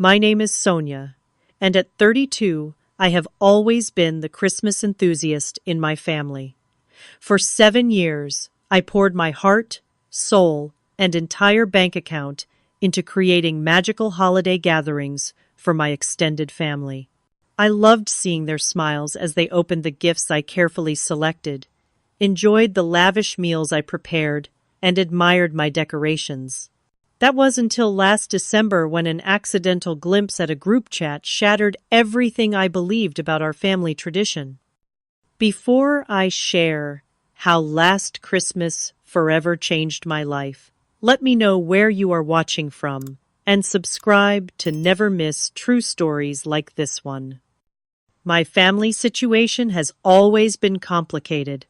My name is Sonia, and at 32, I have always been the Christmas enthusiast in my family. For 7 years, I poured my heart, soul, and entire bank account into creating magical holiday gatherings for my extended family. I loved seeing their smiles as they opened the gifts I carefully selected, enjoyed the lavish meals I prepared, and admired my decorations. That was until last December when an accidental glimpse at a group chat shattered everything I believed about our family tradition. Before I share how last Christmas forever changed my life, let me know where you are watching from and subscribe to never miss true stories like this one. My family situation has always been complicated.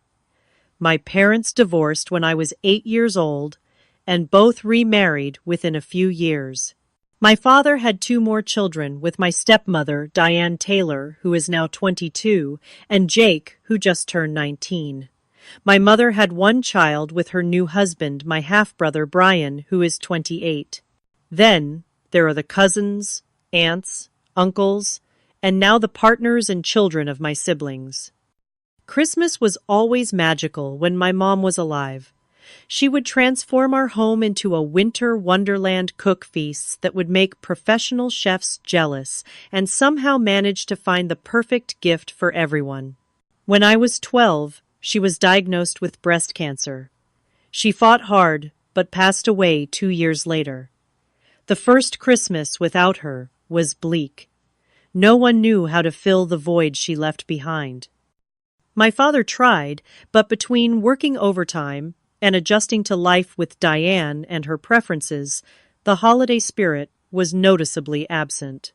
My parents divorced when I was 8 years old, and both remarried within a few years. My father had 2 more children with my stepmother, Diane Taylor, who is now 22, and Jake, who just turned 19. My mother had 1 child with her new husband, my half-brother Brian, who is 28. Then there are the cousins, aunts, uncles, and now the partners and children of my siblings. Christmas was always magical when my mom was alive. She would transform our home into a winter wonderland cook feast that would make professional chefs jealous and somehow manage to find the perfect gift for everyone. When I was 12, she was diagnosed with breast cancer. She fought hard, but passed away 2 years later. The first Christmas without her was bleak. No one knew how to fill the void she left behind. My father tried, but between working overtime and adjusting to life with Diane and her preferences, the holiday spirit was noticeably absent.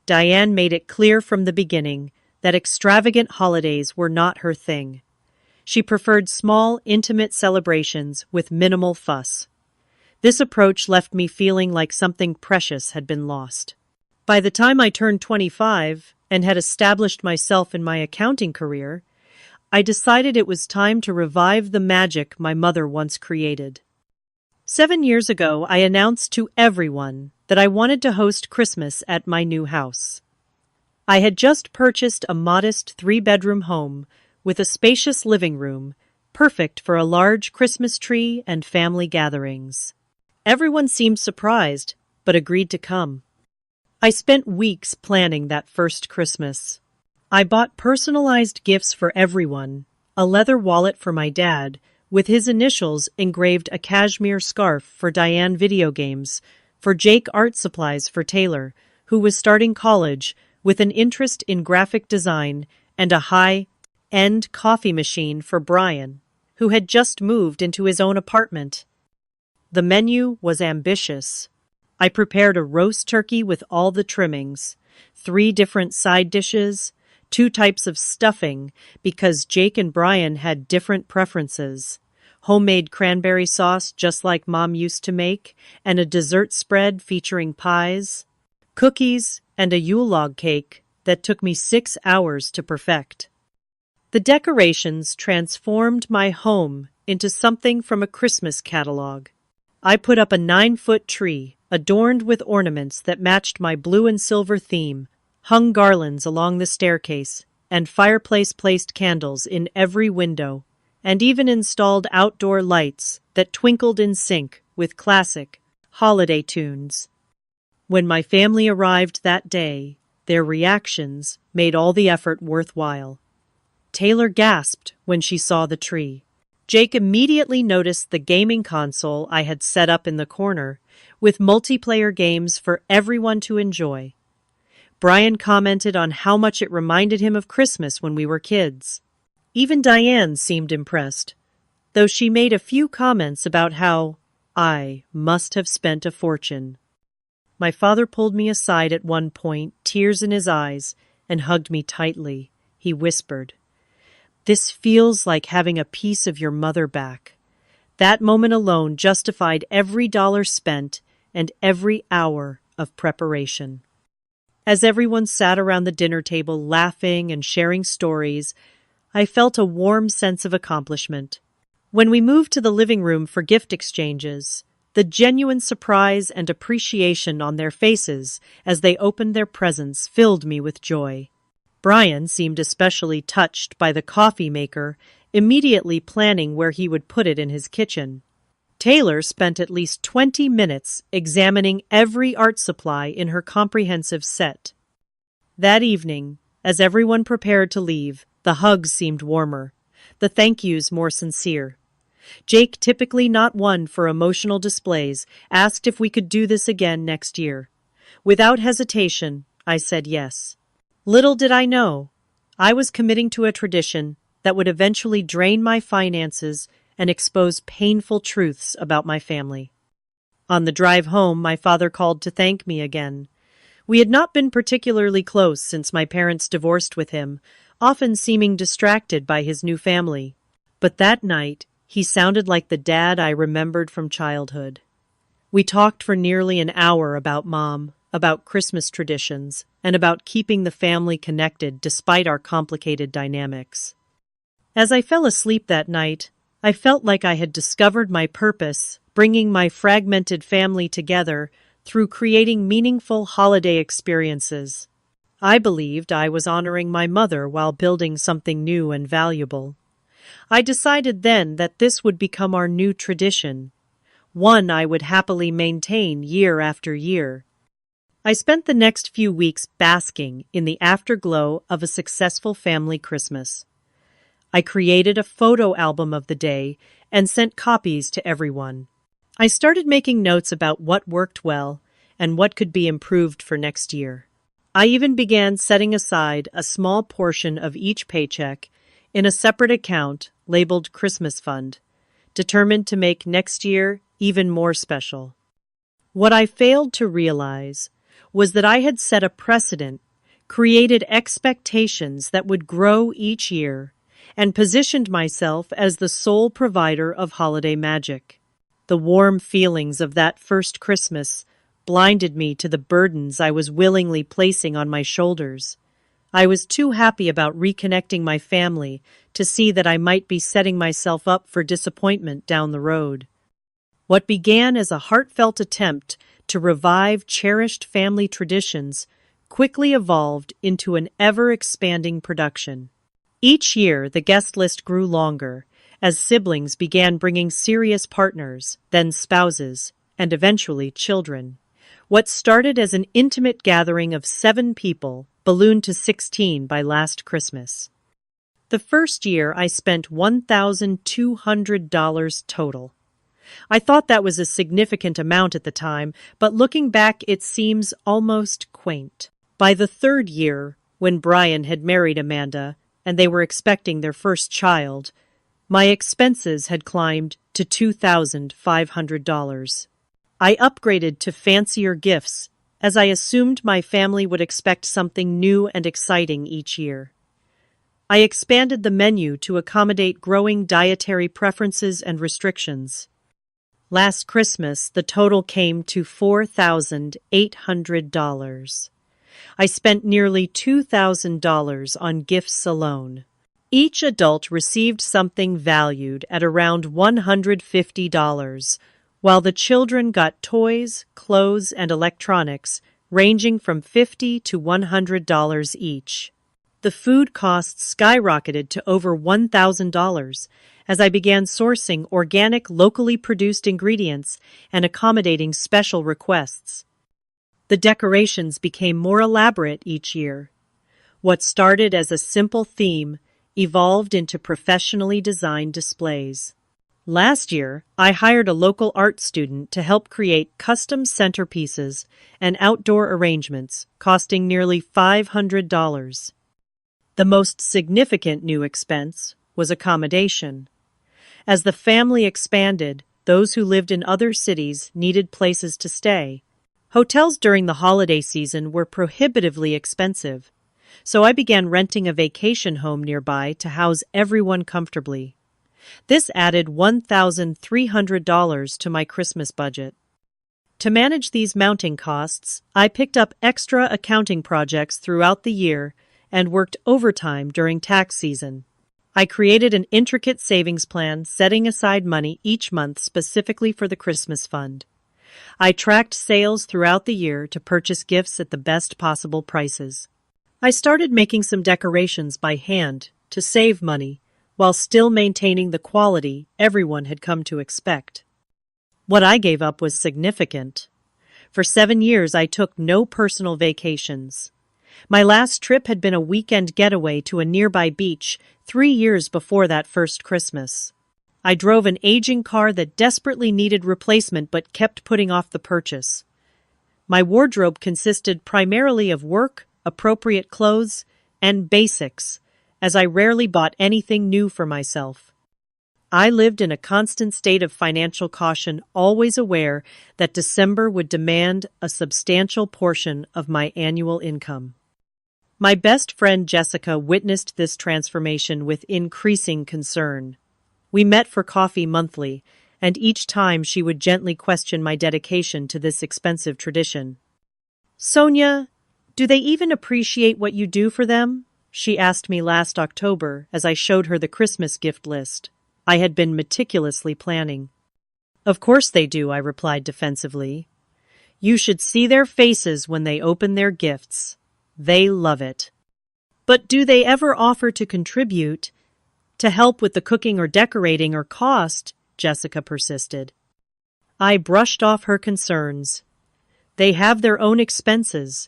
Diane made it clear from the beginning that extravagant holidays were not her thing. She preferred small, intimate celebrations with minimal fuss. This approach left me feeling like something precious had been lost. By the time I turned 25 and had established myself in my accounting career, I decided it was time to revive the magic my mother once created. 7 years ago, I announced to everyone that I wanted to host Christmas at my new house. I had just purchased a modest 3-bedroom home with a spacious living room, perfect for a large Christmas tree and family gatherings. Everyone seemed surprised, but agreed to come. I spent weeks planning that first Christmas. I bought personalized gifts for everyone, a leather wallet for my dad, with his initials engraved, a cashmere scarf for Diane, video games, for Jake, art supplies for Taylor, who was starting college, with an interest in graphic design, and a high-end coffee machine for Brian, who had just moved into his own apartment. The menu was ambitious. I prepared a roast turkey with all the trimmings, 3 different side dishes, 2 types of stuffing because Jake and Brian had different preferences, homemade cranberry sauce just like Mom used to make, and a dessert spread featuring pies, cookies, and a Yule log cake that took me 6 hours to perfect. The decorations transformed my home into something from a Christmas catalog. I put up a 9-foot tree, adorned with ornaments that matched my blue and silver theme, hung garlands along the staircase, and fireplace-placed candles in every window, and even installed outdoor lights that twinkled in sync with classic holiday tunes. When my family arrived that day, their reactions made all the effort worthwhile. Taylor gasped when she saw the tree. Jake immediately noticed the gaming console I had set up in the corner, with multiplayer games for everyone to enjoy. Brian commented on how much it reminded him of Christmas when we were kids. Even Diane seemed impressed, though she made a few comments about how I must have spent a fortune. My father pulled me aside at one point, tears in his eyes, and hugged me tightly. He whispered, "This feels like having a piece of your mother back." That moment alone justified every dollar spent and every hour of preparation. As everyone sat around the dinner table laughing and sharing stories, I felt a warm sense of accomplishment. When we moved to the living room for gift exchanges, The genuine surprise and appreciation on their faces as they opened their presents filled me with joy. Brian seemed especially touched by the coffee maker, immediately planning where he would put it in his kitchen. Taylor spent at least 20 minutes examining every art supply in her comprehensive set. That evening, as everyone prepared to leave, the hugs seemed warmer, the thank yous more sincere. Jake, typically not one for emotional displays, asked if we could do this again next year. Without hesitation, I said yes. Little did I know, I was committing to a tradition that would eventually drain my finances and expose painful truths about my family. On the drive home, my father called to thank me again. We had not been particularly close since my parents divorced with him, often seeming distracted by his new family. But that night, he sounded like the dad I remembered from childhood. We talked for nearly an hour about Mom, about Christmas traditions, and about keeping the family connected despite our complicated dynamics. As I fell asleep that night, I felt like I had discovered my purpose, bringing my fragmented family together through creating meaningful holiday experiences. I believed I was honoring my mother while building something new and valuable. I decided then that this would become our new tradition, one I would happily maintain year after year. I spent the next few weeks basking in the afterglow of a successful family Christmas. I created a photo album of the day and sent copies to everyone. I started making notes about what worked well and what could be improved for next year. I even began setting aside a small portion of each paycheck in a separate account labeled Christmas Fund, determined to make next year even more special. What I failed to realize was that I had set a precedent, created expectations that would grow each year, and positioned myself as the sole provider of holiday magic. The warm feelings of that first Christmas blinded me to the burdens I was willingly placing on my shoulders. I was too happy about reconnecting my family to see that I might be setting myself up for disappointment down the road. What began as a heartfelt attempt to revive cherished family traditions quickly evolved into an ever-expanding production. Each year, the guest list grew longer, as siblings began bringing serious partners, then spouses, and eventually children. What started as an intimate gathering of 7 people ballooned to 16 by last Christmas. The first year, I spent $1,200 total. I thought that was a significant amount at the time, but looking back, it seems almost quaint. By the third year, when Brian had married Amanda, and they were expecting their first child, my expenses had climbed to $2,500. I upgraded to fancier gifts, as I assumed my family would expect something new and exciting each year. I expanded the menu to accommodate growing dietary preferences and restrictions. Last Christmas, the total came to $4,800. I spent nearly $2,000 on gifts alone. Each adult received something valued at around $150, while the children got toys, clothes, and electronics ranging from $50 to $100 each. The food costs skyrocketed to over $1,000 as I began sourcing organic, locally produced ingredients and accommodating special requests. The decorations became more elaborate each year. What started as a simple theme evolved into professionally designed displays. Last year, I hired a local art student to help create custom centerpieces and outdoor arrangements, costing nearly $500. The most significant new expense was accommodation. As the family expanded, those who lived in other cities needed places to stay. Hotels during the holiday season were prohibitively expensive, so I began renting a vacation home nearby to house everyone comfortably. This added $1,300 to my Christmas budget. To manage these mounting costs, I picked up extra accounting projects throughout the year and worked overtime during tax season. I created an intricate savings plan, setting aside money each month specifically for the Christmas fund. I tracked sales throughout the year to purchase gifts at the best possible prices. I started making some decorations by hand to save money while still maintaining the quality everyone had come to expect. What I gave up was significant. For 7 years, I took no personal vacations. My last trip had been a weekend getaway to a nearby beach 3 years before that first Christmas. I drove an aging car that desperately needed replacement but kept putting off the purchase. My wardrobe consisted primarily of work, appropriate clothes, and basics, as I rarely bought anything new for myself. I lived in a constant state of financial caution, always aware that December would demand a substantial portion of my annual income. My best friend Jessica witnessed this transformation with increasing concern. We met for coffee monthly, and each time she would gently question my dedication to this expensive tradition. "Sonia, do they even appreciate what you do for them?" she asked me last October as I showed her the Christmas gift list I had been meticulously planning. "Of course they do," I replied defensively. "You should see their faces when they open their gifts. They love it." "But do they ever offer to contribute, to help with the cooking or decorating or cost?" Jessica persisted. I brushed off her concerns. "They have their own expenses.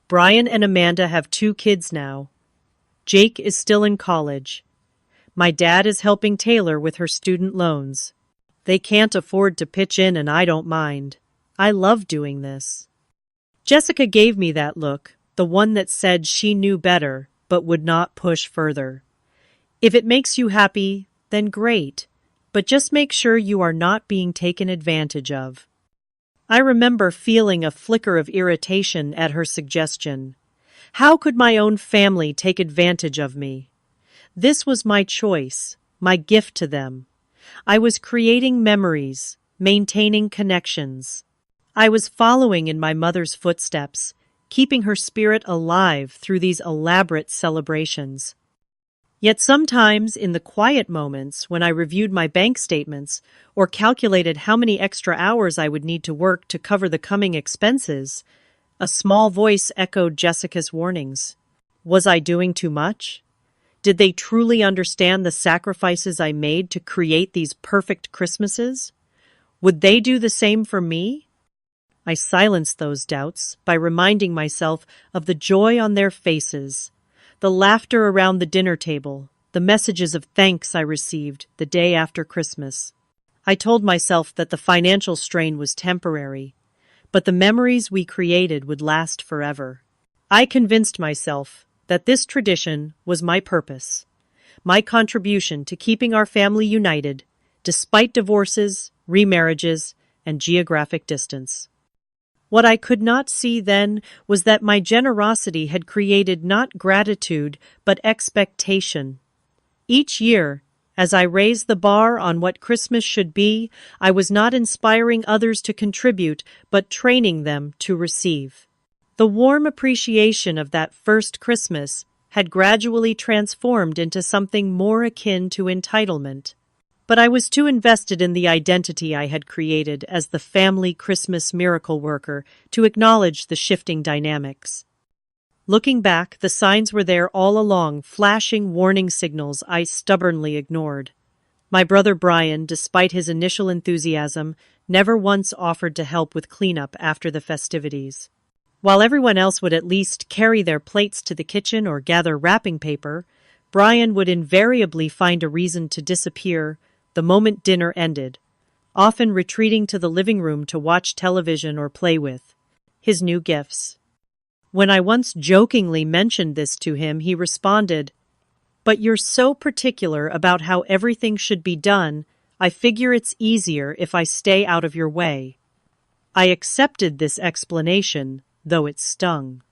Brian and Amanda have 2 kids now. Jake is still in college. My dad is helping Taylor with her student loans. They can't afford to pitch in, and I don't mind. I love doing this." Jessica gave me that look, the one that said she knew better but would not push further. "If it makes you happy, then great, but just make sure you are not being taken advantage of." I remember feeling a flicker of irritation at her suggestion. How could my own family take advantage of me? This was my choice, my gift to them. I was creating memories, maintaining connections. I was following in my mother's footsteps, keeping her spirit alive through these elaborate celebrations. Yet sometimes, in the quiet moments when I reviewed my bank statements or calculated how many extra hours I would need to work to cover the coming expenses, a small voice echoed Jessica's warnings. Was I doing too much? Did they truly understand the sacrifices I made to create these perfect Christmases? Would they do the same for me? I silenced those doubts by reminding myself of the joy on their faces, the laughter around the dinner table, the messages of thanks I received the day after Christmas. I told myself that the financial strain was temporary, but the memories we created would last forever. I convinced myself that this tradition was my purpose, my contribution to keeping our family united, despite divorces, remarriages, and geographic distance. What I could not see then was that my generosity had created not gratitude, but expectation. Each year, as I raised the bar on what Christmas should be, I was not inspiring others to contribute, but training them to receive. The warm appreciation of that first Christmas had gradually transformed into something more akin to entitlement. But I was too invested in the identity I had created as the family Christmas miracle worker to acknowledge the shifting dynamics. Looking back, the signs were there all along, flashing warning signals I stubbornly ignored. My brother Brian, despite his initial enthusiasm, never once offered to help with cleanup after the festivities. While everyone else would at least carry their plates to the kitchen or gather wrapping paper, Brian would invariably find a reason to disappear the moment dinner ended, often retreating to the living room to watch television or play with his new gifts. When I once jokingly mentioned this to him, he responded, "But you're so particular about how everything should be done, I figure it's easier if I stay out of your way." I accepted this explanation, though it stung.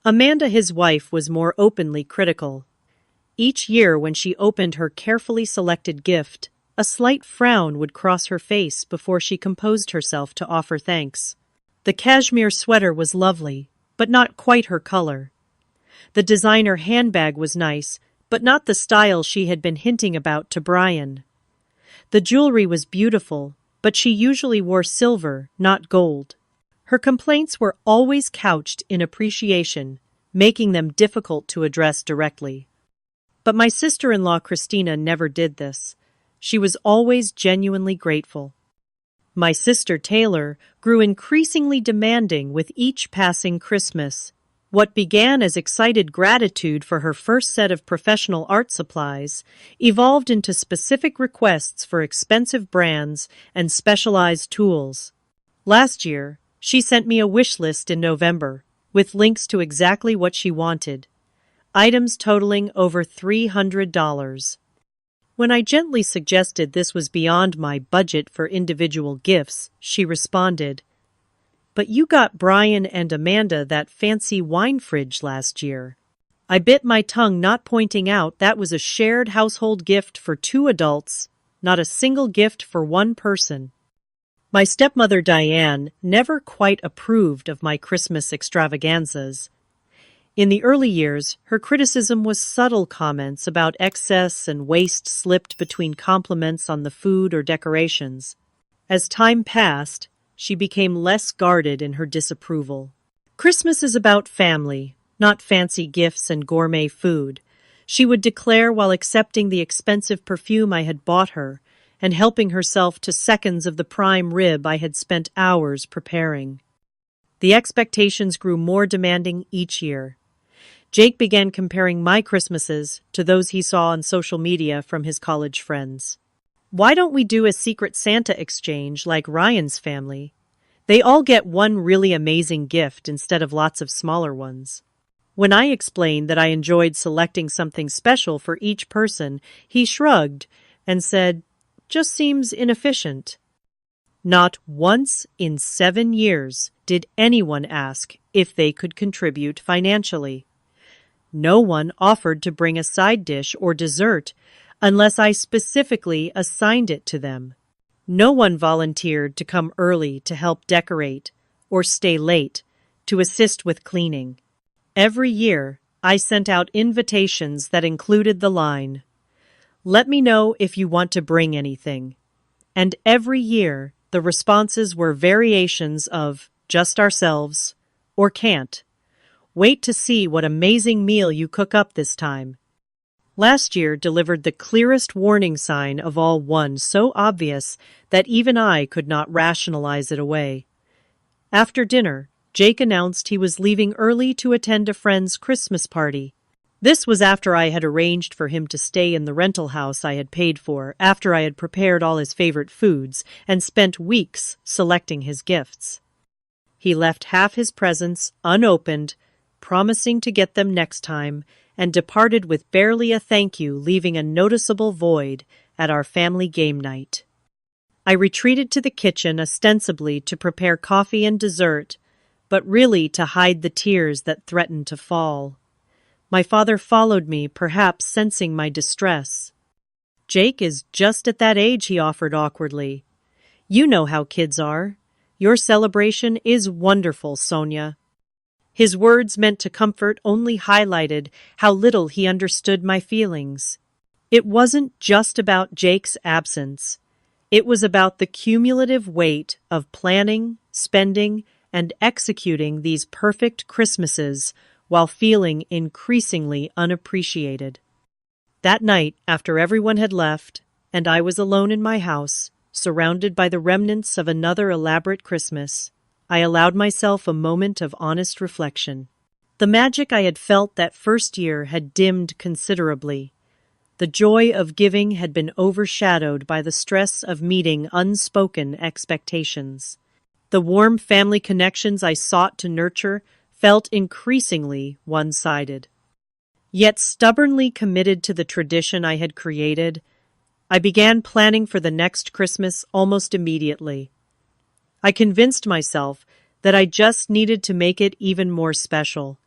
Amanda, his wife, was more openly critical. Each year when she opened her carefully selected gift, a slight frown would cross her face before she composed herself to offer thanks. The cashmere sweater was lovely, but not quite her color. The designer handbag was nice, but not the style she had been hinting about to Brian. The jewelry was beautiful, but she usually wore silver, not gold. Her complaints were always couched in appreciation, making them difficult to address directly. But my sister-in-law Christina never did this. She was always genuinely grateful. My sister Taylor grew increasingly demanding with each passing Christmas. What began as excited gratitude for her first set of professional art supplies evolved into specific requests for expensive brands and specialized tools. Last year, she sent me a wish list in November, with links to exactly what she wanted, items totaling over $300. When I gently suggested this was beyond my budget for individual gifts, she responded, "But you got Brian and Amanda that fancy wine fridge last year." I bit my tongue, not pointing out that was a shared household gift for 2 adults, not a single gift for one person. My stepmother Diane never quite approved of my Christmas extravaganzas. In the early years, her criticism was subtle comments about excess and waste slipped between compliments on the food or decorations. As time passed, she became less guarded in her disapproval. "Christmas is about family, not fancy gifts and gourmet food," she would declare while accepting the expensive perfume I had bought her and helping herself to seconds of the prime rib I had spent hours preparing. The expectations grew more demanding each year. Jake began comparing my Christmases to those he saw on social media from his college friends. "Why don't we do a Secret Santa exchange like Ryan's family? They all get one really amazing gift instead of lots of smaller ones." When I explained that I enjoyed selecting something special for each person, he shrugged and said, "Just seems inefficient." Not once in 7 years did anyone ask if they could contribute financially. No one offered to bring a side dish or dessert unless I specifically assigned it to them. No one volunteered to come early to help decorate or stay late to assist with cleaning. Every year, I sent out invitations that included the line, "Let me know if you want to bring anything." And every year, the responses were variations of "just ourselves" or "can't." "Wait to see what amazing meal you cook up this time." Last year delivered the clearest warning sign of all, one so obvious that even I could not rationalize it away. After dinner, Jake announced he was leaving early to attend a friend's Christmas party. This was after I had arranged for him to stay in the rental house I had paid for, after I had prepared all his favorite foods and spent weeks selecting his gifts. He left half his presents unopened, promising to get them next time, and departed with barely a thank you, leaving a noticeable void at our family game night. I retreated to the kitchen ostensibly to prepare coffee and dessert, but really to hide the tears that threatened to fall. My father followed me, perhaps sensing my distress. "Jake is just at that age," he offered awkwardly. "You know how kids are. Your celebration is wonderful, Sonia." His words, meant to comfort, only highlighted how little he understood my feelings. It wasn't just about Jake's absence. It was about the cumulative weight of planning, spending, and executing these perfect Christmases while feeling increasingly unappreciated. That night, after everyone had left, and I was alone in my house, surrounded by the remnants of another elaborate Christmas, I allowed myself a moment of honest reflection. The magic I had felt that first year had dimmed considerably. The joy of giving had been overshadowed by the stress of meeting unspoken expectations. The warm family connections I sought to nurture felt increasingly one-sided. Yet stubbornly committed to the tradition I had created, I began planning for the next Christmas almost immediately. I convinced myself that I just needed to make it even more special,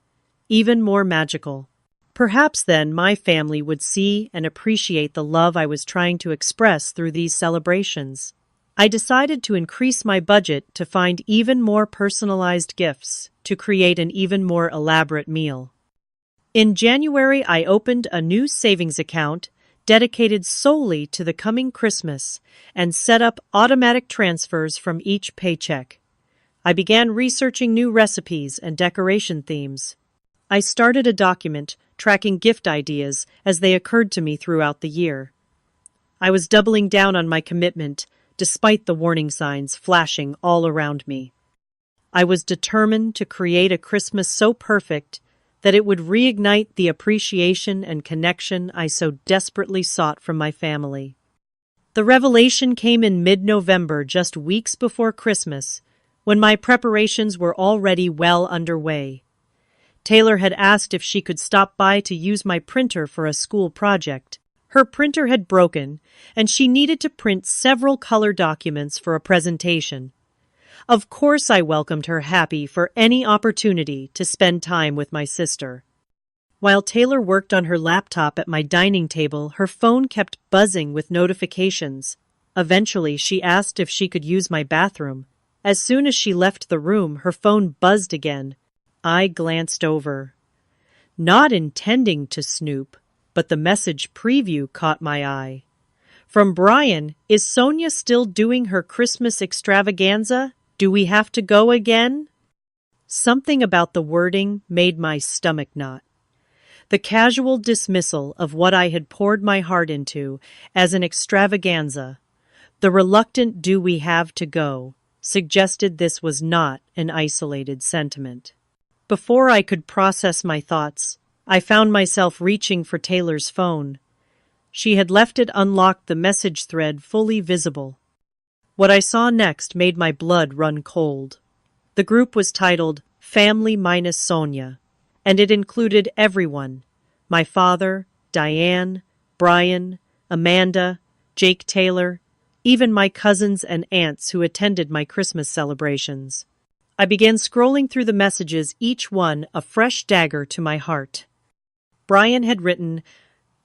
even more magical. Perhaps then my family would see and appreciate the love I was trying to express through these celebrations. I decided to increase my budget to find even more personalized gifts, to create an even more elaborate meal. In January, I opened a new savings account dedicated solely to the coming Christmas and set up automatic transfers from each paycheck. I began researching new recipes and decoration themes. I started a document tracking gift ideas as they occurred to me throughout the year. I was doubling down on my commitment, despite the warning signs flashing all around me. I was determined to create a Christmas so perfect that it would reignite the appreciation and connection I so desperately sought from my family. The revelation came in mid-November, just weeks before Christmas, when my preparations were already well underway. Taylor had asked if she could stop by to use my printer for a school project. Her printer had broken, and she needed to print several color documents for a presentation. Of course I welcomed her, happy for any opportunity to spend time with my sister. While Taylor worked on her laptop at my dining table, her phone kept buzzing with notifications. Eventually, she asked if she could use my bathroom. As soon as she left the room, her phone buzzed again. I glanced over. Not intending to snoop, but the message preview caught my eye. From Brian, "Is Sonia still doing her Christmas extravaganza? Do we have to go again?" Something about the wording made my stomach knot. The casual dismissal of what I had poured my heart into as an extravaganza, the reluctant "do we have to go," suggested this was not an isolated sentiment. Before I could process my thoughts, I found myself reaching for Taylor's phone. She had left it unlocked, the message thread fully visible. What I saw next made my blood run cold. The group was titled Family Minus Sonia, and it included everyone: my father, Diane, Brian, Amanda, Jake Taylor, even my cousins and aunts who attended my Christmas celebrations. I began scrolling through the messages, each one a fresh dagger to my heart. Brian had written,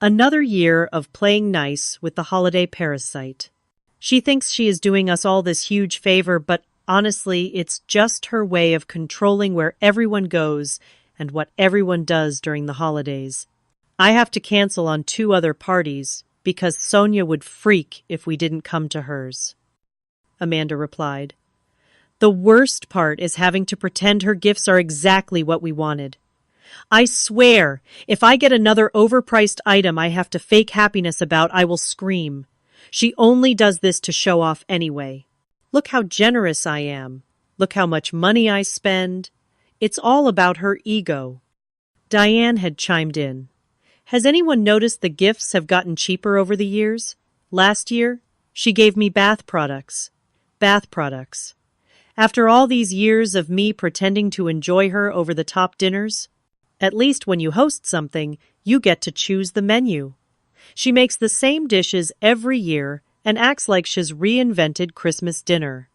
"Another year of playing nice with the holiday parasite. She thinks she is doing us all this huge favor, but honestly, it's just her way of controlling where everyone goes and what everyone does during the holidays. I have to cancel on 2 other parties because Sonia would freak if we didn't come to hers." Amanda replied, "The worst part is having to pretend her gifts are exactly what we wanted. I swear, if I get another overpriced item I have to fake happiness about, I will scream. She only does this to show off anyway. Look how generous I am. Look how much money I spend. It's all about her ego." Diane had chimed in. "Has anyone noticed the gifts have gotten cheaper over the years? Last year, she gave me bath products. Bath products. After all these years of me pretending to enjoy her over-the-top dinners? At least when you host something, you get to choose the menu. She makes the same dishes every year and acts like she's reinvented Christmas dinner."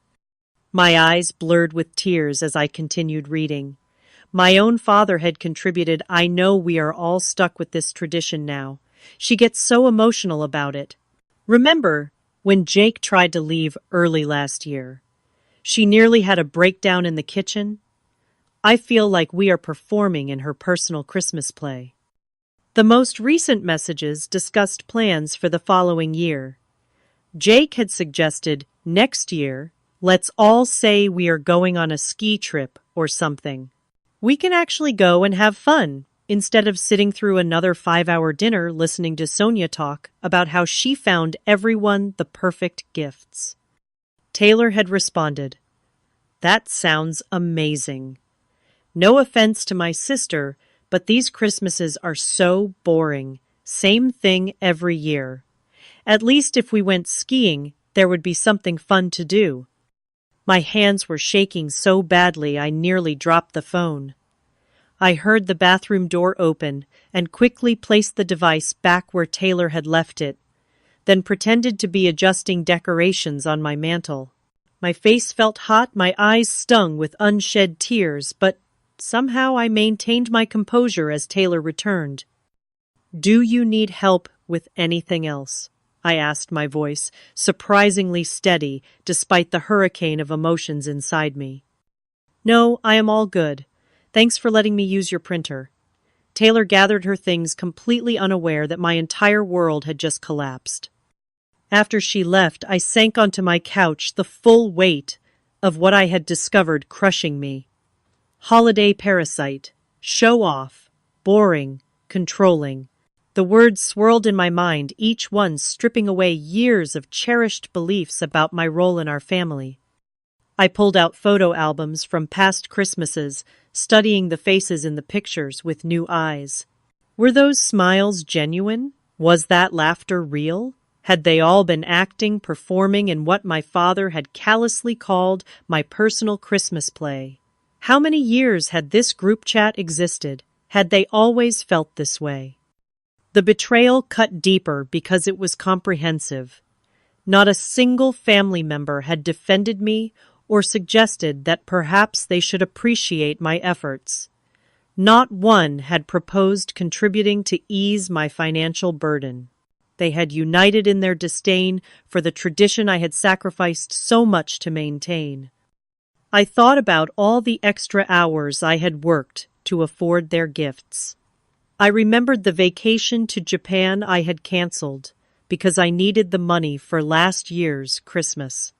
My eyes blurred with tears as I continued reading. My own father had contributed, "I know we are all stuck with this tradition now. She gets so emotional about it. Remember when Jake tried to leave early last year? She nearly had a breakdown in the kitchen. I feel like we are performing in her personal Christmas play." The most recent messages discussed plans for the following year. Jake had suggested, "Next year, let's all say we are going on a ski trip or something. We can actually go and have fun, instead of sitting through another 5-hour dinner listening to Sonia talk about how she found everyone the perfect gifts." Taylor had responded, "That sounds amazing. No offense to my sister, but these Christmases are so boring. Same thing every year. At least if we went skiing, there would be something fun to do." My hands were shaking so badly I nearly dropped the phone. I heard the bathroom door open and quickly placed the device back where Taylor had left it, then pretended to be adjusting decorations on my mantel. My face felt hot, my eyes stung with unshed tears, but somehow I maintained my composure as Taylor returned. "Do you need help with anything else?" I asked, my voice surprisingly steady despite the hurricane of emotions inside me. "No, I am all good. Thanks for letting me use your printer." Taylor gathered her things completely unaware that my entire world had just collapsed. After she left, I sank onto my couch, the full weight of what I had discovered crushing me. Holiday parasite, show off, boring, controlling. The words swirled in my mind, each one stripping away years of cherished beliefs about my role in our family. I pulled out photo albums from past Christmases, studying the faces in the pictures with new eyes. Were those smiles genuine? Was that laughter real? Had they all been acting, performing in what my father had callously called my personal Christmas play? How many years had this group chat existed? Had they always felt this way? The betrayal cut deeper because it was comprehensive. Not a single family member had defended me or suggested that perhaps they should appreciate my efforts. Not one had proposed contributing to ease my financial burden. They had united in their disdain for the tradition I had sacrificed so much to maintain. I thought about all the extra hours I had worked to afford their gifts. I remembered the vacation to Japan I had canceled because I needed the money for last year's Christmas.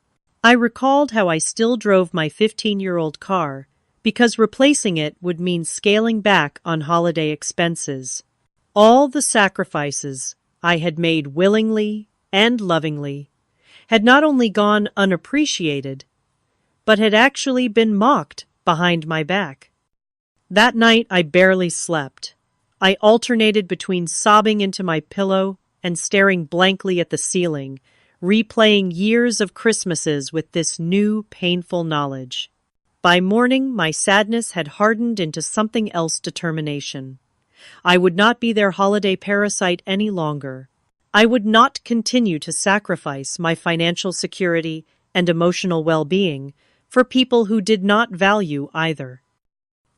I recalled how I still drove my 15-year-old car because replacing it would mean scaling back on holiday expenses. All the sacrifices I had made willingly and lovingly had not only gone unappreciated, but had actually been mocked behind my back. That night I barely slept. I alternated between sobbing into my pillow and staring blankly at the ceiling, replaying years of Christmases with this new, painful knowledge. By morning, my sadness had hardened into something else: determination. I would not be their holiday parasite any longer. I would not continue to sacrifice my financial security and emotional well-being for people who did not value either.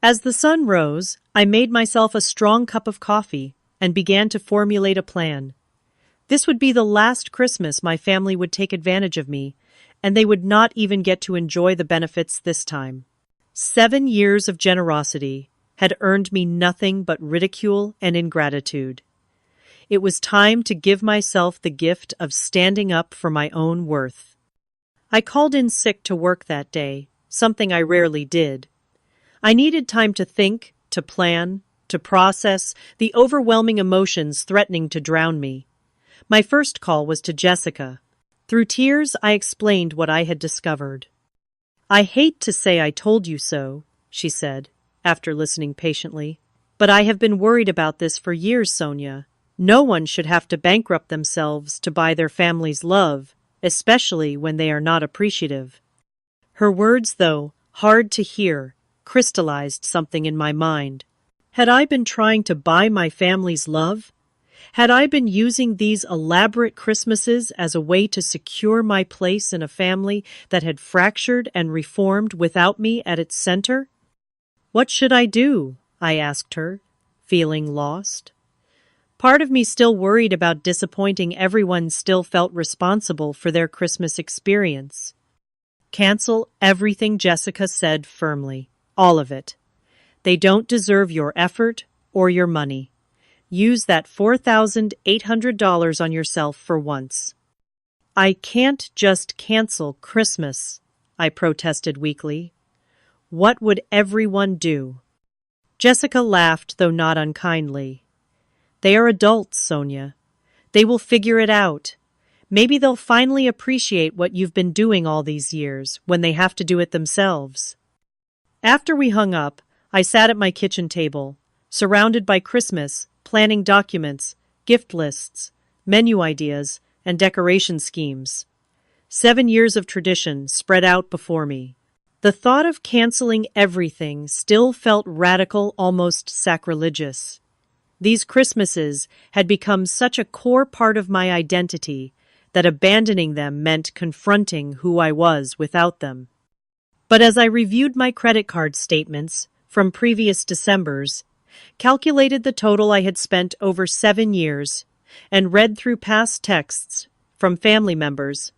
As the sun rose, I made myself a strong cup of coffee and began to formulate a plan. This would be the last Christmas my family would take advantage of me, and they would not even get to enjoy the benefits this time. 7 years of generosity had earned me nothing but ridicule and ingratitude. It was time to give myself the gift of standing up for my own worth. I called in sick to work that day, something I rarely did. I needed time to think, to plan, to process the overwhelming emotions threatening to drown me. My first call was to Jessica. Through tears, I explained what I had discovered. "I hate to say I told you so," she said, after listening patiently, "but I have been worried about this for years, Sonia. No one should have to bankrupt themselves to buy their family's love, especially when they are not appreciative." Her words, though hard to hear, crystallized something in my mind. Had I been trying to buy my family's love? Had I been using these elaborate Christmases as a way to secure my place in a family that had fractured and reformed without me at its center? "What should I do?" I asked her, feeling lost. Part of me still worried about disappointing everyone, still felt responsible for their Christmas experience. "Cancel everything," Jessica said firmly. "All of it. They don't deserve your effort or your money. Use that $4,800 on yourself for once." "I can't just cancel Christmas," I protested weakly. "What would everyone do?" Jessica laughed, though not unkindly. "They are adults, Sonia. They will figure it out. Maybe they'll finally appreciate what you've been doing all these years when they have to do it themselves." After we hung up, I sat at my kitchen table, surrounded by Christmas planning documents, gift lists, menu ideas, and decoration schemes. 7 years of tradition spread out before me. The thought of canceling everything still felt radical, almost sacrilegious. These Christmases had become such a core part of my identity that abandoning them meant confronting who I was without them. But as I reviewed my credit card statements from previous Decembers, calculated the total I had spent over 7 years, and read through past texts from family members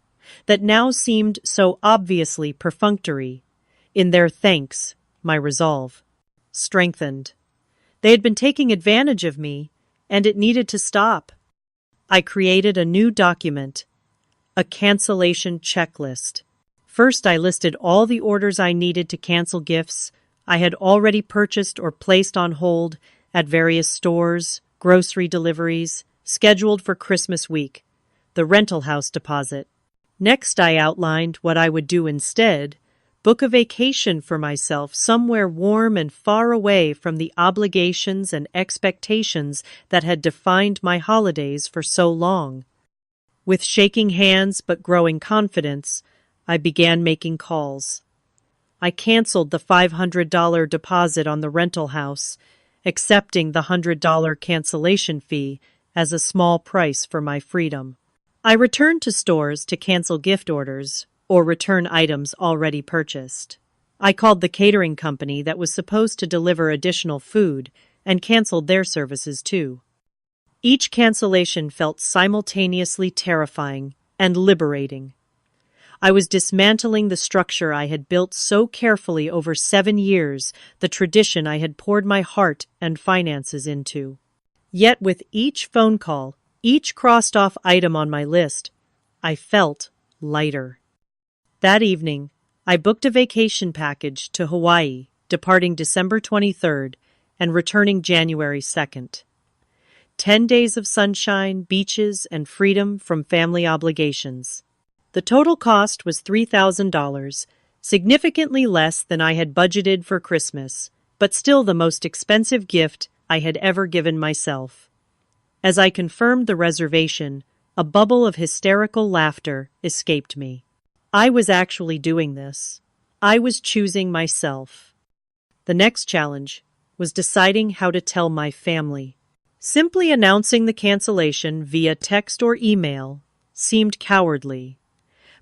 that now seemed so obviously perfunctory in their thanks, my resolve strengthened. They had been taking advantage of me, and it needed to stop. I created a new document, a cancellation checklist. First, I listed all the orders I needed to cancel gifts I had already purchased or placed on hold at various stores, grocery deliveries, scheduled for Christmas week, the rental house deposit. Next, I outlined what I would do instead: book a vacation for myself somewhere warm and far away from the obligations and expectations that had defined my holidays for so long. With shaking hands but growing confidence, I began making calls. I canceled the $500 deposit on the rental house, accepting the $100 cancellation fee as a small price for my freedom. I returned to stores to cancel gift orders or return items already purchased. I called the catering company that was supposed to deliver additional food and canceled their services too. Each cancellation felt simultaneously terrifying and liberating. I was dismantling the structure I had built so carefully over 7 years, the tradition I had poured my heart and finances into. Yet with each phone call, each crossed-off item on my list, I felt lighter. That evening, I booked a vacation package to Hawaii, departing December 23rd and returning January 2nd. 10 days of sunshine, beaches, and freedom from family obligations. The total cost was $3,000, significantly less than I had budgeted for Christmas, but still the most expensive gift I had ever given myself. As I confirmed the reservation, a bubble of hysterical laughter escaped me. I was actually doing this. I was choosing myself. The next challenge was deciding how to tell my family. Simply announcing the cancellation via text or email seemed cowardly.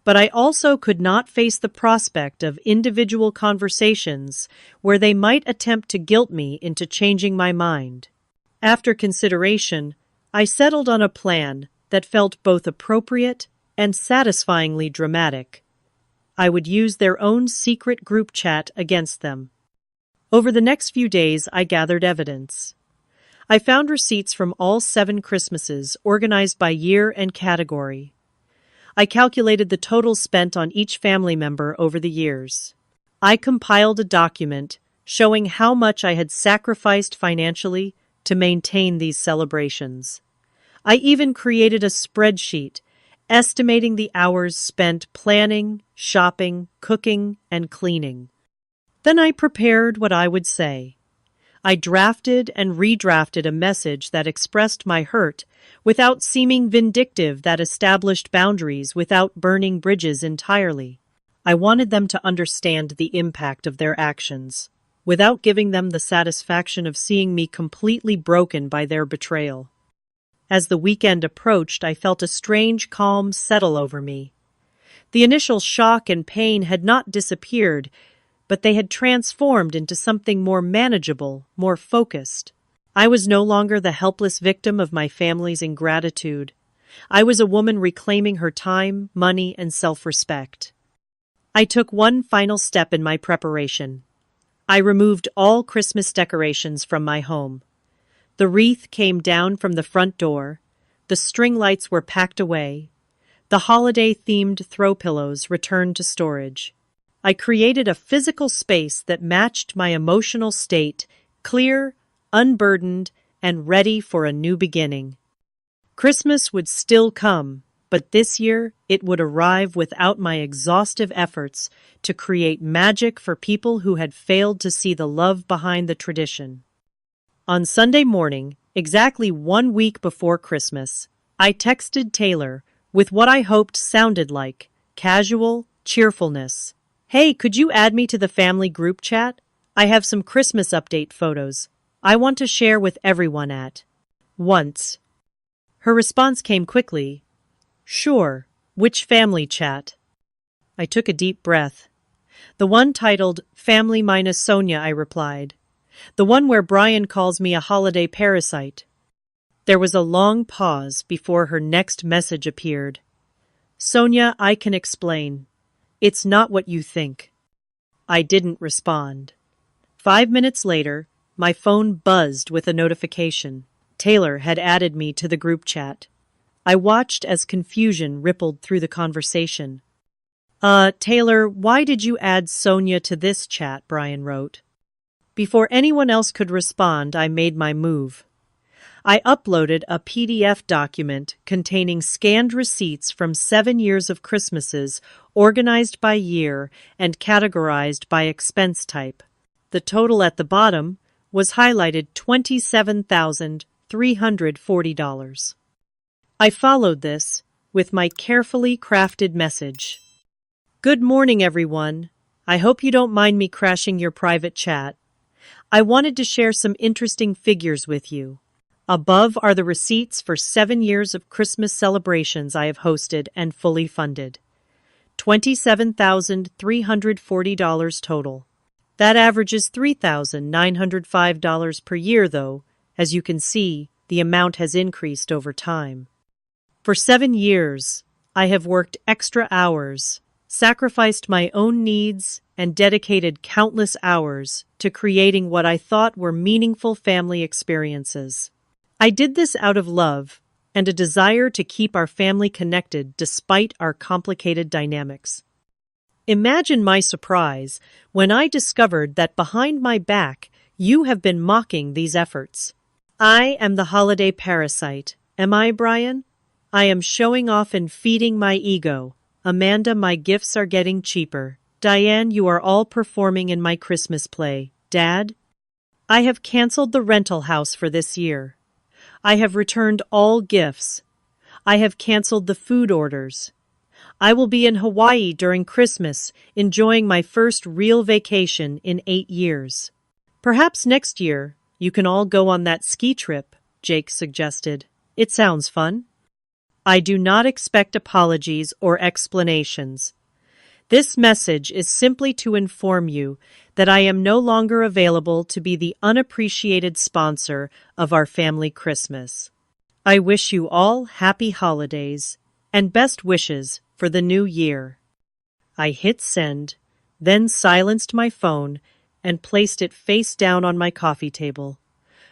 But I also could not face the prospect of individual conversations where they might attempt to guilt me into changing my mind. After consideration, I settled on a plan that felt both appropriate and satisfyingly dramatic. I would use their own secret group chat against them. Over the next few days, I gathered evidence. I found receipts from all 7 Christmases organized by year and category. I calculated the total spent on each family member over the years. I compiled a document showing how much I had sacrificed financially to maintain these celebrations. I even created a spreadsheet estimating the hours spent planning, shopping, cooking, and cleaning. Then I prepared what I would say. I drafted and redrafted a message that expressed my hurt without seeming vindictive, that established boundaries without burning bridges entirely. I wanted them to understand the impact of their actions, without giving them the satisfaction of seeing me completely broken by their betrayal. As the weekend approached, I felt a strange calm settle over me. The initial shock and pain had not disappeared, but they had transformed into something more manageable, more focused. I was no longer the helpless victim of my family's ingratitude. I was a woman reclaiming her time, money, and self-respect. I took one final step in my preparation. I removed all Christmas decorations from my home. The wreath came down from the front door, the string lights were packed away, the holiday-themed throw pillows returned to storage. I created a physical space that matched my emotional state, clear, unburdened, and ready for a new beginning. Christmas would still come, but this year it would arrive without my exhaustive efforts to create magic for people who had failed to see the love behind the tradition. On Sunday morning, exactly 1 week before Christmas, I texted Taylor with what I hoped sounded like casual cheerfulness. "Hey, could you add me to the family group chat? I have some Christmas update photos I want to share with everyone at once." Her response came quickly. "Sure, which family chat?" I took a deep breath. "The one titled Family minus Sonia," I replied. "The one where Brian calls me a holiday parasite." There was a long pause before her next message appeared. "Sonia, I can explain. It's not what you think." I didn't respond. 5 minutes later, My phone buzzed with a notification. Taylor had added me to the group chat. I watched as confusion rippled through the conversation. Taylor, why did you add Sonia to this chat?" Brian wrote. Before anyone else could respond, I made my move. I uploaded a PDF document containing scanned receipts from 7 years of Christmases, organized by year and categorized by expense type. The total at the bottom was highlighted $27,340. I followed this with my carefully crafted message. "Good morning, everyone. I hope you don't mind me crashing your private chat. I wanted to share some interesting figures with you. Above are the receipts for 7 years of Christmas celebrations I have hosted and fully funded. $27,340 total. That averages $3,905 per year, though. As you can see, the amount has increased over time. For 7 years, I have worked extra hours, sacrificed my own needs, and dedicated countless hours to creating what I thought were meaningful family experiences. I did this out of love and a desire to keep our family connected despite our complicated dynamics. Imagine my surprise when I discovered that behind my back you have been mocking these efforts. I am the holiday parasite, am I, Brian? I am showing off and feeding my ego. Amanda, my gifts are getting cheaper. Diane, you are all performing in my Christmas play. Dad? I have canceled the rental house for this year. I have returned all gifts. I have canceled the food orders. I will be in Hawaii during Christmas, enjoying my first real vacation in 8 years. Perhaps next year you can all go on that ski trip, Jake suggested. It sounds fun. I do not expect apologies or explanations. This message is simply to inform you that I am no longer available to be the unappreciated sponsor of our family Christmas. I wish you all happy holidays and best wishes for the new year. I hit send, then silenced my phone and placed it face down on my coffee table.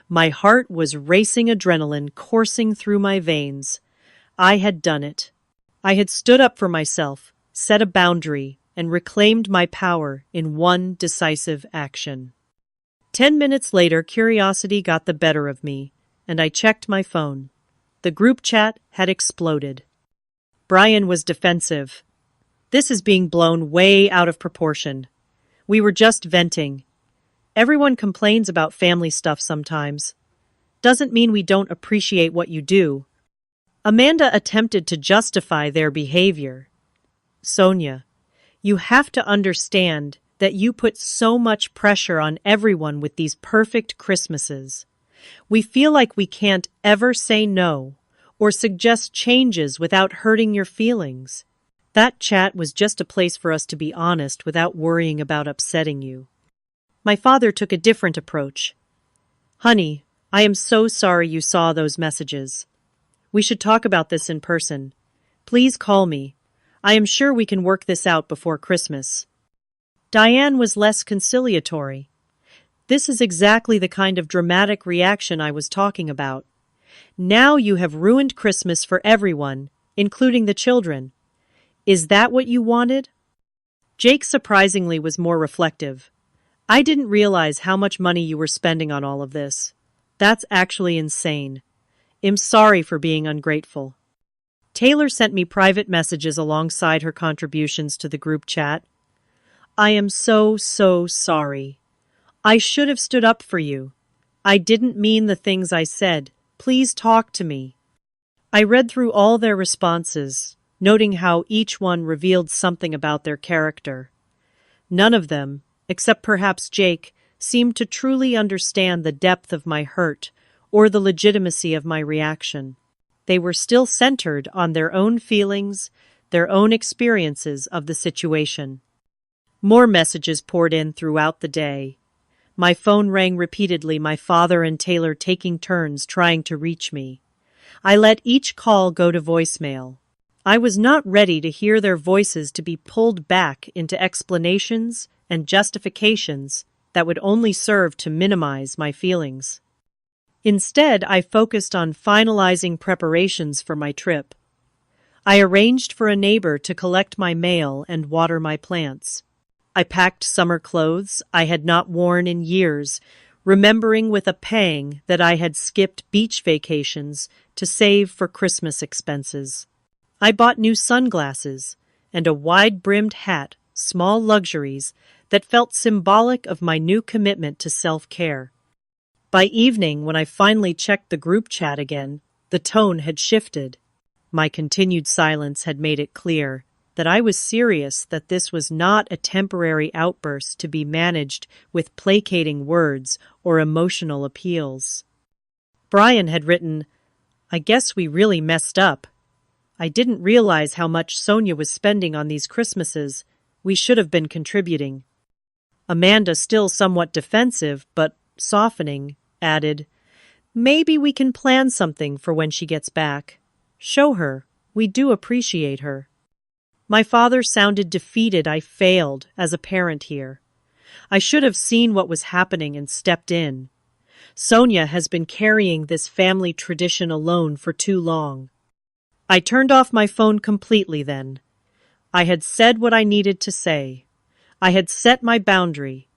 My heart was racing, adrenaline coursing through my veins. I had done it. I had stood up for myself, set a boundary, and reclaimed my power in one decisive action. 10 minutes later, curiosity got the better of me, and I checked my phone. The group chat had exploded. Brian was defensive. "This is being blown way out of proportion. We were just venting. Everyone complains about family stuff sometimes. Doesn't mean we don't appreciate what you do." Amanda attempted to justify their behavior. "Sonia, you have to understand that you put so much pressure on everyone with these perfect Christmases. We feel like we can't ever say no or suggest changes without hurting your feelings. That chat was just a place for us to be honest without worrying about upsetting you." My father took a different approach. "Honey, I am so sorry you saw those messages. We should talk about this in person. Please call me. I am sure we can work this out before Christmas." Diane was less conciliatory. "This is exactly the kind of dramatic reaction I was talking about. Now you have ruined Christmas for everyone, including the children. Is that what you wanted?" Jake surprisingly was more reflective. "I didn't realize how much money you were spending on all of this. That's actually insane. I'm sorry for being ungrateful." Taylor sent me private messages alongside her contributions to the group chat. "I am so sorry. I should have stood up for you. I didn't mean the things I said. Please talk to me." I read through all their responses, noting how each one revealed something about their character. None of them, except perhaps Jake, seemed to truly understand the depth of my hurt or the legitimacy of my reaction. They were still centered on their own feelings, their own experiences of the situation. More messages poured in throughout the day. My phone rang repeatedly, my father and Taylor taking turns trying to reach me. I let each call go to voicemail. I was not ready to hear their voices to be pulled back into explanations and justifications that would only serve to minimize my feelings. Instead, I focused on finalizing preparations for my trip. I arranged for a neighbor to collect my mail and water my plants. I packed summer clothes I had not worn in years, remembering with a pang that I had skipped beach vacations to save for Christmas expenses. I bought new sunglasses and a wide-brimmed hat, small luxuries that felt symbolic of my new commitment to self-care. By evening, when I finally checked the group chat again, the tone had shifted. My continued silence had made it clear that I was serious, that this was not a temporary outburst to be managed with placating words or emotional appeals. Brian had written, "I guess we really messed up. I didn't realize how much Sonia was spending on these Christmases. We should have been contributing." Amanda, still somewhat defensive, but softening, added, "Maybe we can plan something for when she gets back. Show her we do appreciate her." My father sounded defeated. I failed as a parent here. I should have seen what was happening and stepped in. Sonia has been carrying this family tradition alone for too long. I turned off my phone completely then. I had said what I needed to say. I had set my boundary.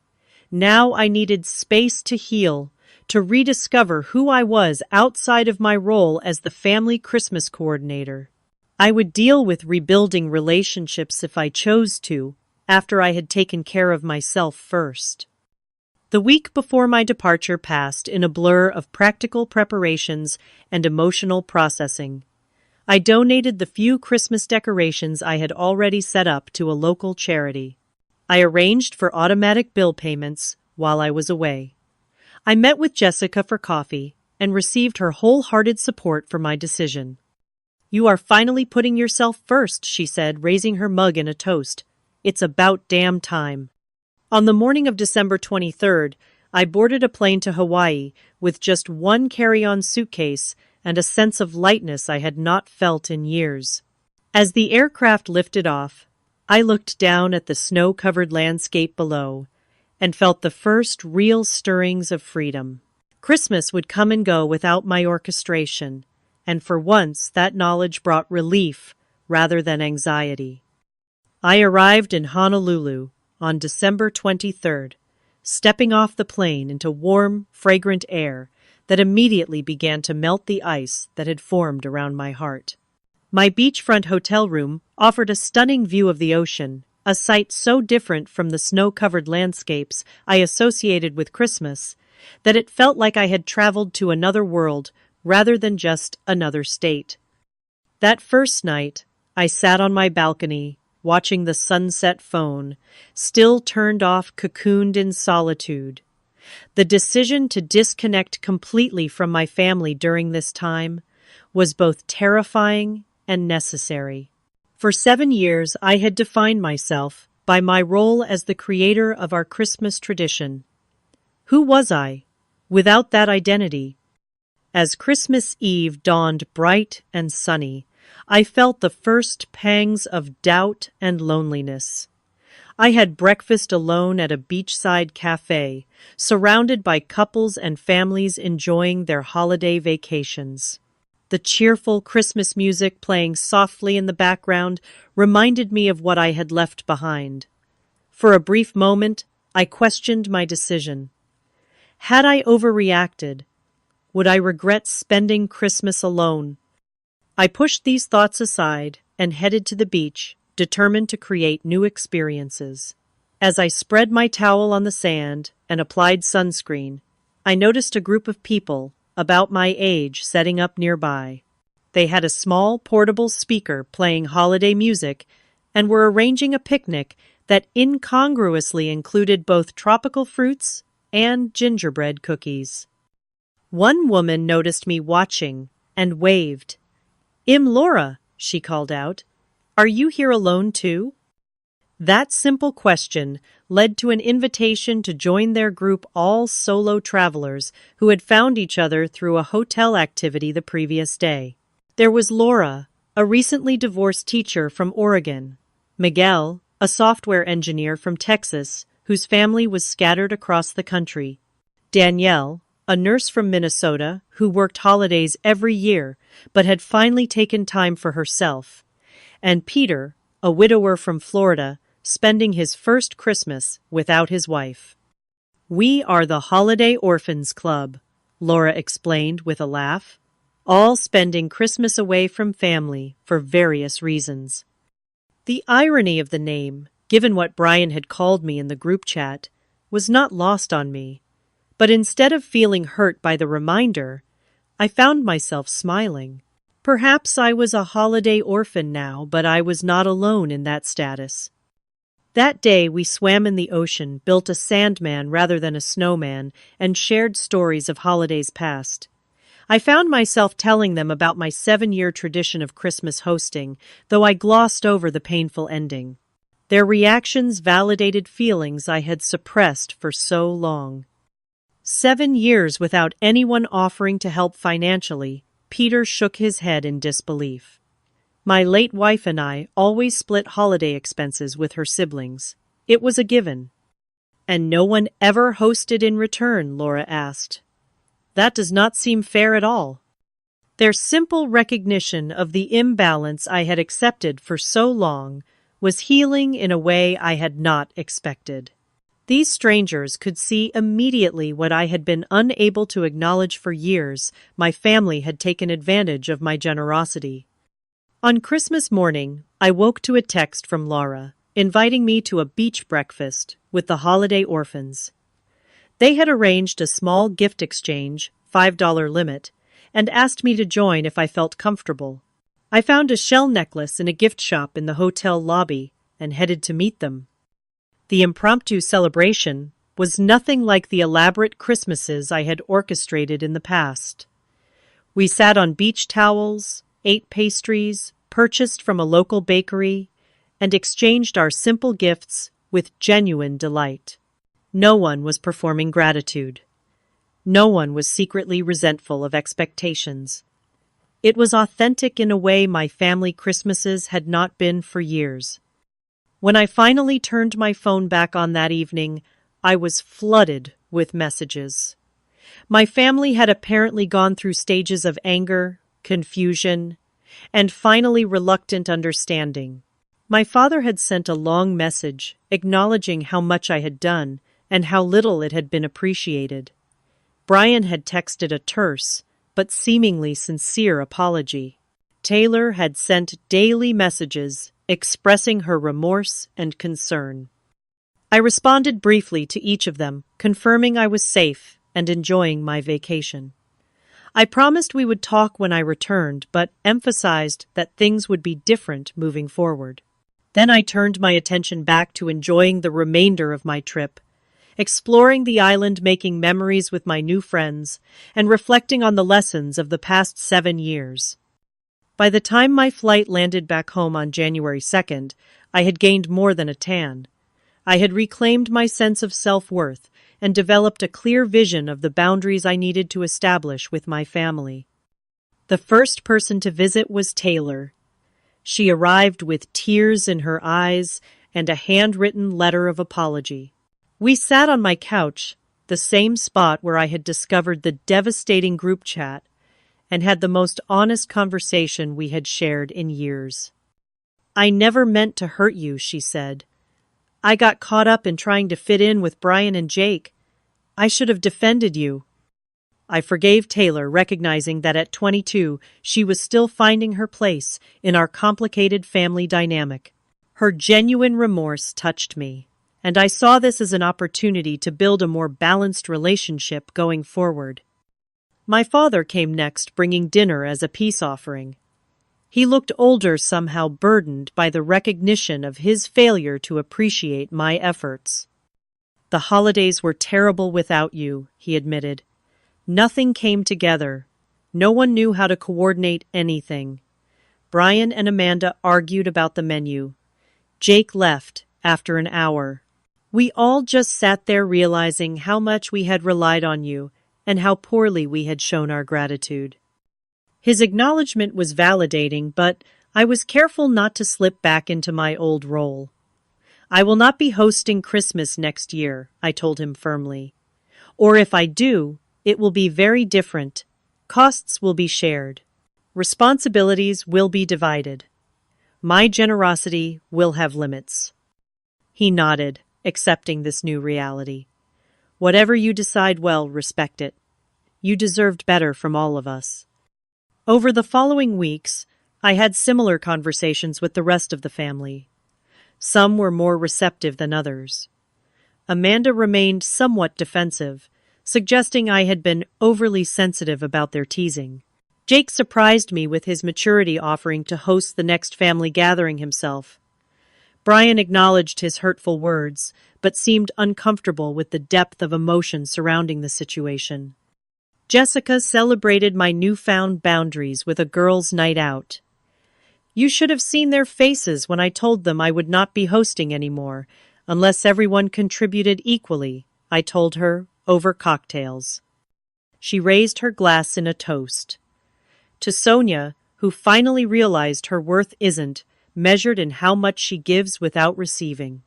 Now I needed space to heal, to rediscover who I was outside of my role as the family Christmas coordinator. I would deal with rebuilding relationships if I chose to, after I had taken care of myself first. The week before my departure passed in a blur of practical preparations and emotional processing. I donated the few Christmas decorations I had already set up to a local charity. I arranged for automatic bill payments while I was away. I met with Jessica for coffee and received her wholehearted support for my decision. "You are finally putting yourself first," she said, raising her mug in a toast. "It's about damn time." On the morning of December 23rd, I boarded a plane to Hawaii with just one carry-on suitcase and a sense of lightness I had not felt in years. As the aircraft lifted off, I looked down at the snow-covered landscape below and felt the first real stirrings of freedom. Christmas would come and go without my orchestration, and for once that knowledge brought relief rather than anxiety. I arrived in Honolulu on December 23rd, stepping off the plane into warm, fragrant air that immediately began to melt the ice that had formed around my heart. My beachfront hotel room offered a stunning view of the ocean, a sight so different from the snow-covered landscapes I associated with Christmas that it felt like I had traveled to another world rather than just another state. That first night, I sat on my balcony, watching the sunset phone, still turned off, cocooned in solitude. The decision to disconnect completely from my family during this time was both terrifying and necessary. For 7 years, I had defined myself by my role as the creator of our Christmas tradition. Who was I without that identity? As Christmas Eve dawned bright and sunny, I felt the first pangs of doubt and loneliness. I had breakfast alone at a beachside cafe, surrounded by couples and families enjoying their holiday vacations. The cheerful Christmas music playing softly in the background reminded me of what I had left behind. For a brief moment, I questioned my decision. Had I overreacted? Would I regret spending Christmas alone? I pushed these thoughts aside and headed to the beach, determined to create new experiences. As I spread my towel on the sand and applied sunscreen, I noticed a group of people about my age setting up nearby. They had a small portable speaker playing holiday music and were arranging a picnic that incongruously included both tropical fruits and gingerbread cookies. One woman noticed me watching and waved. "Laura," she called out. "Are you here alone too?" That simple question led to an invitation to join their group, all solo travelers who had found each other through a hotel activity the previous day. There was Laura, a recently divorced teacher from Oregon, Miguel, a software engineer from Texas whose family was scattered across the country. Danielle, a nurse from Minnesota who worked holidays every year but had finally taken time for herself. And Peter, a widower from Florida, spending his first Christmas without his wife. "We are the Holiday Orphans Club," Laura explained with a laugh, "all spending Christmas away from family for various reasons." The irony of the name, given what Brian had called me in the group chat, was not lost on me. But instead of feeling hurt by the reminder, I found myself smiling. Perhaps I was a holiday orphan now, but I was not alone in that status. That day we swam in the ocean, built a sandman rather than a snowman, and shared stories of holidays past. I found myself telling them about my 7-year tradition of Christmas hosting, though I glossed over the painful ending. Their reactions validated feelings I had suppressed for so long. 7 years without anyone offering to help financially, Peter shook his head in disbelief. My late wife and I always split holiday expenses with her siblings. It was a given. "And no one ever hosted in return?" Laura asked. "That does not seem fair at all." Their simple recognition of the imbalance I had accepted for so long was healing in a way I had not expected. These strangers could see immediately what I had been unable to acknowledge for years. My family had taken advantage of my generosity. On Christmas morning, I woke to a text from Laura, inviting me to a beach breakfast with the Holiday Orphans. They had arranged a small gift exchange, $5 limit, and asked me to join if I felt comfortable. I found a shell necklace in a gift shop in the hotel lobby and headed to meet them. The impromptu celebration was nothing like the elaborate Christmases I had orchestrated in the past. We sat on beach towels, ate pastries, purchased from a local bakery, and exchanged our simple gifts with genuine delight. No one was performing gratitude. No one was secretly resentful of expectations. It was authentic in a way my family Christmases had not been for years. When I finally turned my phone back on that evening, I was flooded with messages. My family had apparently gone through stages of anger, confusion, and finally reluctant understanding. My father had sent a long message acknowledging how much I had done and how little it had been appreciated. Brian had texted a terse, but seemingly sincere apology. Taylor had sent daily messages expressing her remorse and concern. I responded briefly to each of them, confirming I was safe and enjoying my vacation. I promised we would talk when I returned, but emphasized that things would be different moving forward. Then I turned my attention back to enjoying the remainder of my trip, exploring the island, making memories with my new friends, and reflecting on the lessons of the past 7 years. By the time my flight landed back home on January 2nd, I had gained more than a tan. I had reclaimed my sense of self-worth and developed a clear vision of the boundaries I needed to establish with my family. The first person to visit was Taylor. She arrived with tears in her eyes and a handwritten letter of apology. We sat on my couch, the same spot where I had discovered the devastating group chat, and had the most honest conversation we had shared in years. "I never meant to hurt you," she said. "I got caught up in trying to fit in with Brian and Jake. I should have defended you." I forgave Taylor, recognizing that at 22, she was still finding her place in our complicated family dynamic. Her genuine remorse touched me, and I saw this as an opportunity to build a more balanced relationship going forward. My father came next, bringing dinner as a peace offering. He looked older, somehow burdened by the recognition of his failure to appreciate my efforts. "The holidays were terrible without you," he admitted. "Nothing came together. No one knew how to coordinate anything. Brian and Amanda argued about the menu. Jake left after an hour. We all just sat there realizing how much we had relied on you and how poorly we had shown our gratitude." His acknowledgement was validating, but I was careful not to slip back into my old role. I will not be hosting Christmas next year, I told him firmly. Or if I do, it will be very different. Costs will be shared. Responsibilities will be divided. My generosity will have limits. He nodded, accepting this new reality. Whatever you decide, well, respect it. You deserved better from all of us. Over the following weeks, I had similar conversations with the rest of the family. Some were more receptive than others. Amanda remained somewhat defensive, suggesting I had been overly sensitive about their teasing. Jake surprised me with his maturity, offering to host the next family gathering himself. Brian acknowledged his hurtful words, but seemed uncomfortable with the depth of emotion surrounding the situation. Jessica celebrated my newfound boundaries with a girls' night out. You should have seen their faces when I told them I would not be hosting anymore, unless everyone contributed equally, I told her, over cocktails. She raised her glass in a toast. To Sonia, who finally realized her worth isn't measured in how much she gives without receiving.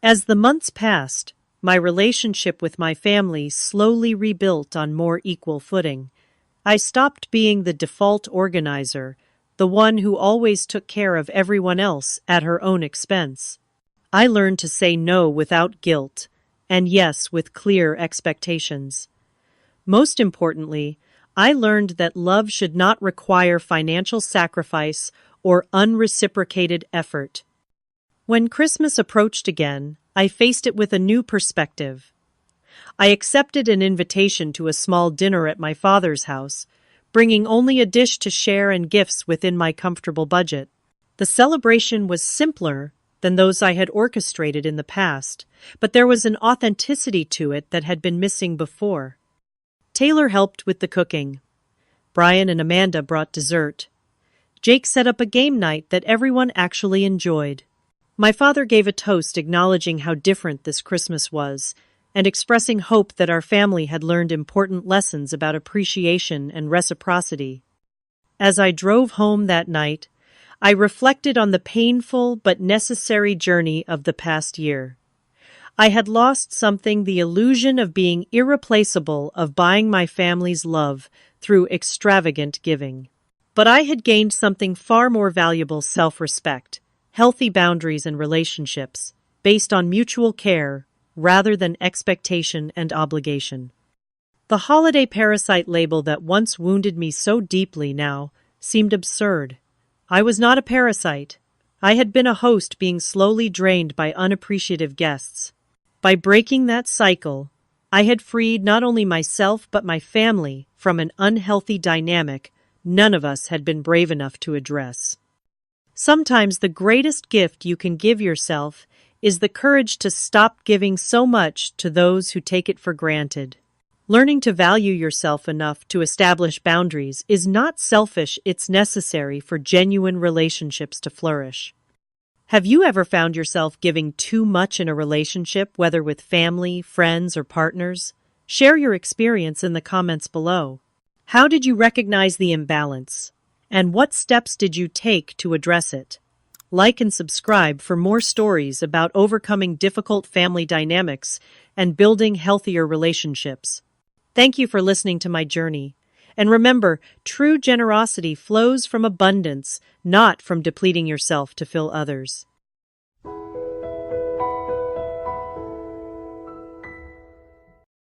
As the months passed, my relationship with my family slowly rebuilt on more equal footing. I stopped being the default organizer, the one who always took care of everyone else at her own expense. I learned to say no without guilt, and yes with clear expectations. Most importantly, I learned that love should not require financial sacrifice or unreciprocated effort. When Christmas approached again, I faced it with a new perspective. I accepted an invitation to a small dinner at my father's house, bringing only a dish to share and gifts within my comfortable budget. The celebration was simpler than those I had orchestrated in the past, but there was an authenticity to it that had been missing before. Taylor helped with the cooking. Brian and Amanda brought dessert. Jake set up a game night that everyone actually enjoyed. My father gave a toast acknowledging how different this Christmas was, and expressing hope that our family had learned important lessons about appreciation and reciprocity. As I drove home that night, I reflected on the painful but necessary journey of the past year. I had lost something, the illusion of being irreplaceable, of buying my family's love through extravagant giving. But I had gained something far more valuable: self-respect, healthy boundaries and relationships, based on mutual care rather than expectation and obligation. The holiday parasite label that once wounded me so deeply now seemed absurd. I was not a parasite. I had been a host being slowly drained by unappreciative guests. By breaking that cycle, I had freed not only myself but my family from an unhealthy dynamic none of us had been brave enough to address. Sometimes the greatest gift you can give yourself is the courage to stop giving so much to those who take it for granted. Learning to value yourself enough to establish boundaries is not selfish, it's necessary for genuine relationships to flourish. Have you ever found yourself giving too much in a relationship, whether with family, friends, or partners? Share your experience in the comments below. How did you recognize the imbalance? And what steps did you take to address it? Like and subscribe for more stories about overcoming difficult family dynamics and building healthier relationships. Thank you for listening to my journey. And remember, true generosity flows from abundance, not from depleting yourself to fill others.